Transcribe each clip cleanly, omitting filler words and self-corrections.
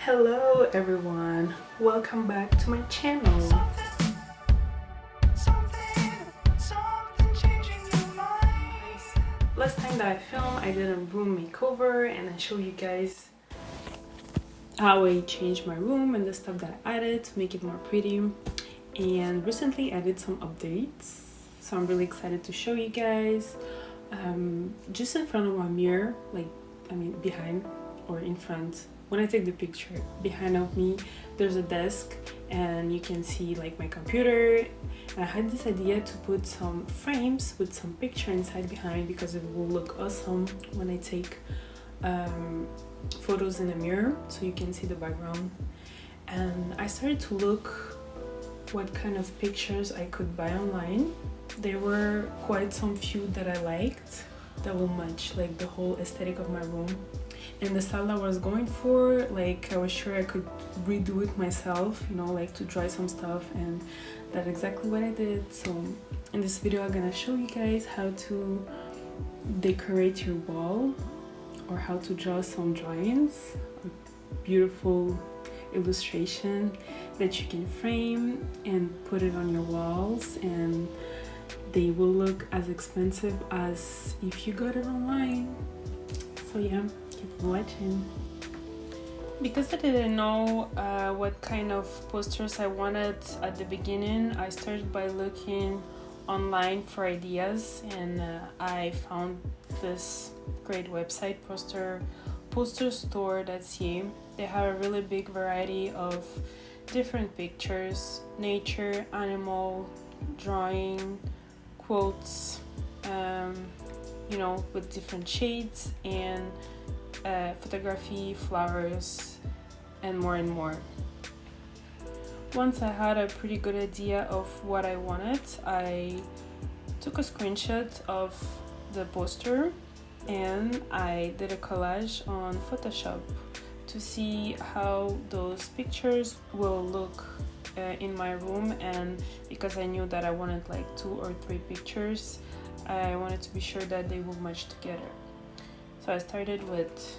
Hello everyone, welcome back to my channel. Last time that I filmed, I did a room makeover and I showed you guys how I changed my room and the stuff that I added to make it more pretty. And recently I did some updates, so I'm really excited to show you guys. Just in front of my mirror, behind or in front, when I take the picture, behind of me there's a desk and you can see like my computer. And I had this idea to put some frames with some picture inside behind because it will look awesome when I take photos in the mirror, so you can see the background. And I started to look what kind of pictures I could buy online. There were quite some few that I liked that will match like the whole aesthetic of my room and the style I was going for. Like I was sure I could redo it myself, you know, like to try some stuff, and that's exactly what I did. So in this video I'm gonna show you guys how to decorate your wall or how to draw some drawings, beautiful illustration that you can frame and put it on your walls, and they will look as expensive as if you got it online. So yeah, keep watching. Because I didn't know what kind of posters I wanted at the beginning, I started by looking online for ideas, and I found this great website, posterstore.ca. They have a really big variety of different pictures, nature, animal, drawing, quotes, you know, with different shades, and photography, flowers, and more. Once I had a pretty good idea of what I wanted, I took a screenshot of the poster and I did a collage on Photoshop to see how those pictures will look in my room. And because I knew that I wanted like 2 or 3 pictures, I wanted to be sure that they will match together. So I started with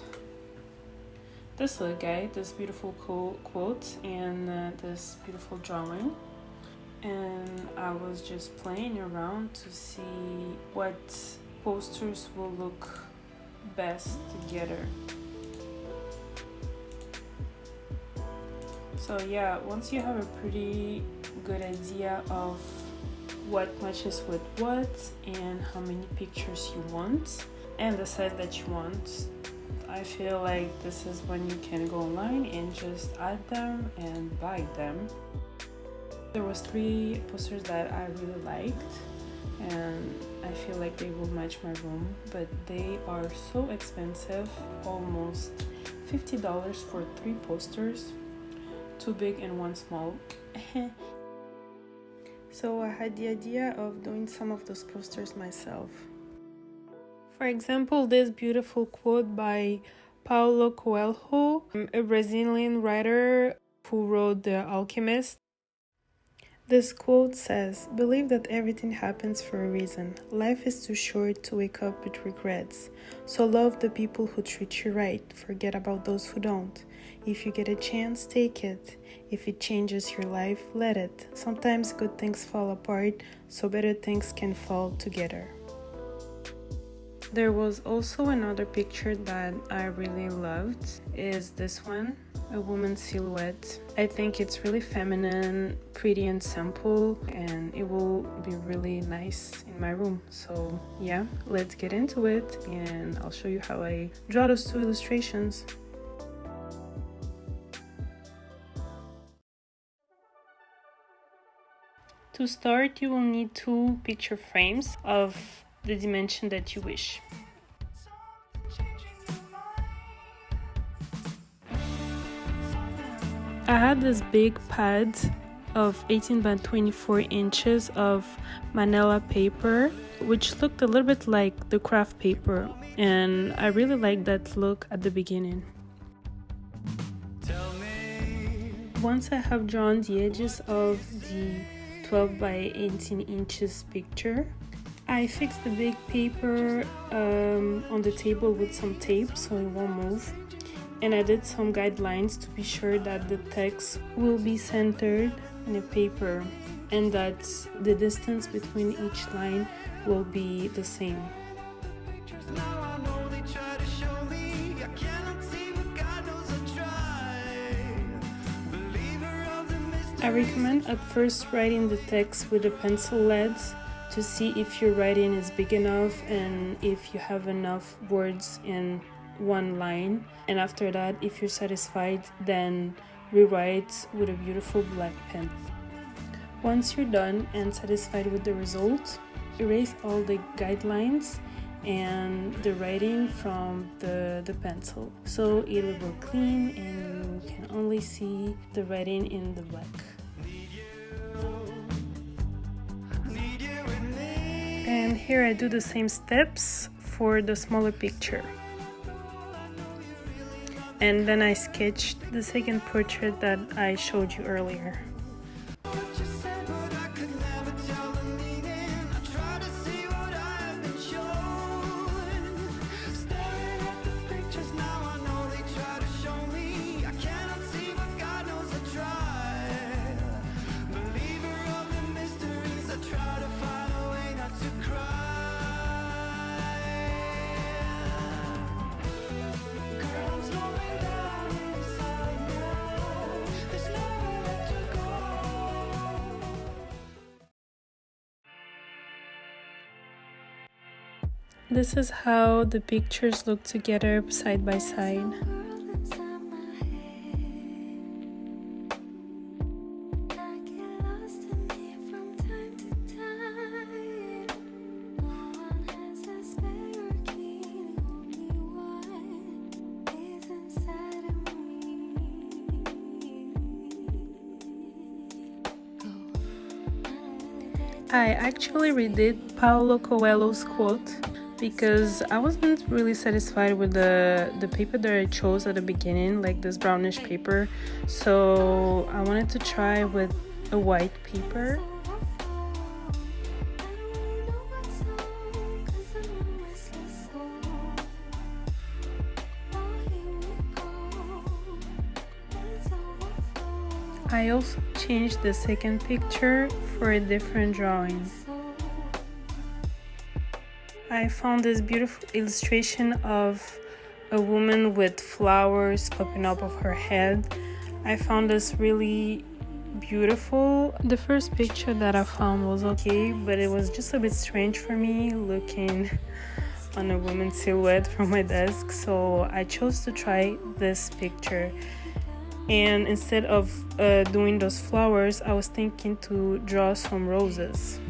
this little guy, this beautiful quote, and this beautiful drawing. And I was just playing around to see what posters will look best together. So yeah, once you have a pretty good idea of what matches with what and how many pictures you want and the size that you want, I feel like this is when you can go online and just add them and buy them. There was 3 posters that I really liked and I feel like they will match my room, but they are so expensive, almost $50 for 3 posters, 2 big and 1 small. So I had the idea of doing some of those posters myself. For example, this beautiful quote by Paulo Coelho, a Brazilian writer who wrote The Alchemist. This quote says, "Believe that everything happens for a reason. Life is too short to wake up with regrets. So love the people who treat you right. Forget about those who don't. If you get a chance, take it. If it changes your life, let it. Sometimes good things fall apart, so better things can fall together." There was also another picture that I really loved, is this one, a woman's silhouette. I think it's really feminine, pretty and simple, and it will be really nice in my room. So yeah, let's get into it and I'll show you how I draw those 2 illustrations. To start, you will need 2 picture frames of the dimension that you wish. I had this big pad of 18 by 24 inches of manila paper, which looked a little bit like the craft paper, and I really liked that look at the beginning. Once I have drawn the edges of the 12 by 18 inches picture, I fixed the big paper on the table with some tape so it won't move, and I did some guidelines to be sure that the text will be centered in the paper and that the distance between each line will be the same. I recommend at first writing the text with a pencil lead to see if your writing is big enough and if you have enough words in one line. And after that, if you're satisfied, then rewrite with a beautiful black pen. Once you're done and satisfied with the result, erase all the guidelines and the writing from the pencil, so it will go clean and you can only see the writing in the black. And here I do the same steps for the smaller picture. And then I sketched the second portrait that I showed you earlier. This is how the pictures look together side by side. I actually redid Paulo Coelho's quote because I wasn't really satisfied with the paper that I chose at the beginning, like this brownish paper. So I wanted to try with a white paper. I also changed the second picture for a different drawing. I found this beautiful illustration of a woman with flowers popping up of her head. I found this really beautiful. The first picture that I found was okay, but it was just a bit strange for me looking on a woman's silhouette from my desk, so I chose to try this picture. And instead of doing those flowers, I was thinking to draw some roses.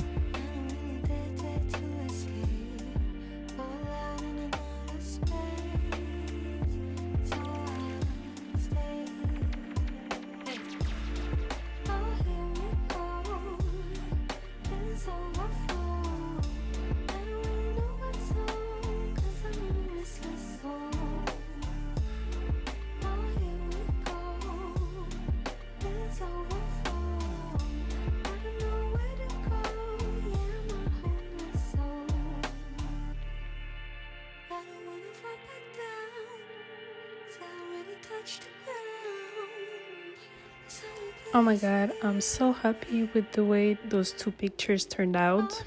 Oh my god, I'm so happy with the way those two pictures turned out.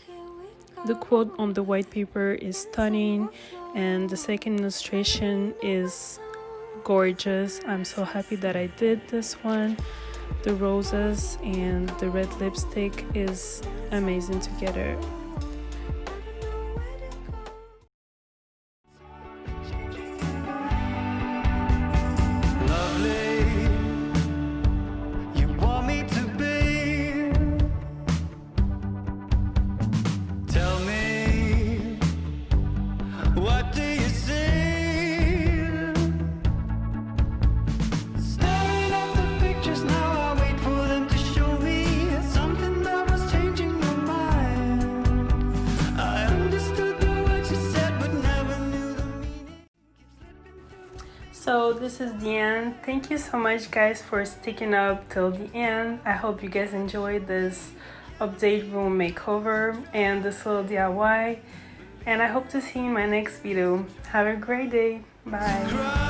The quote on the white paper is stunning and the second illustration is gorgeous. I'm so happy that I did this one. The roses and the red lipstick is amazing together. So this is the end. Thank you so much guys for sticking up till the end. I hope you guys enjoyed this update room makeover and this little DIY. And I hope to see you in my next video. Have a great day. Bye.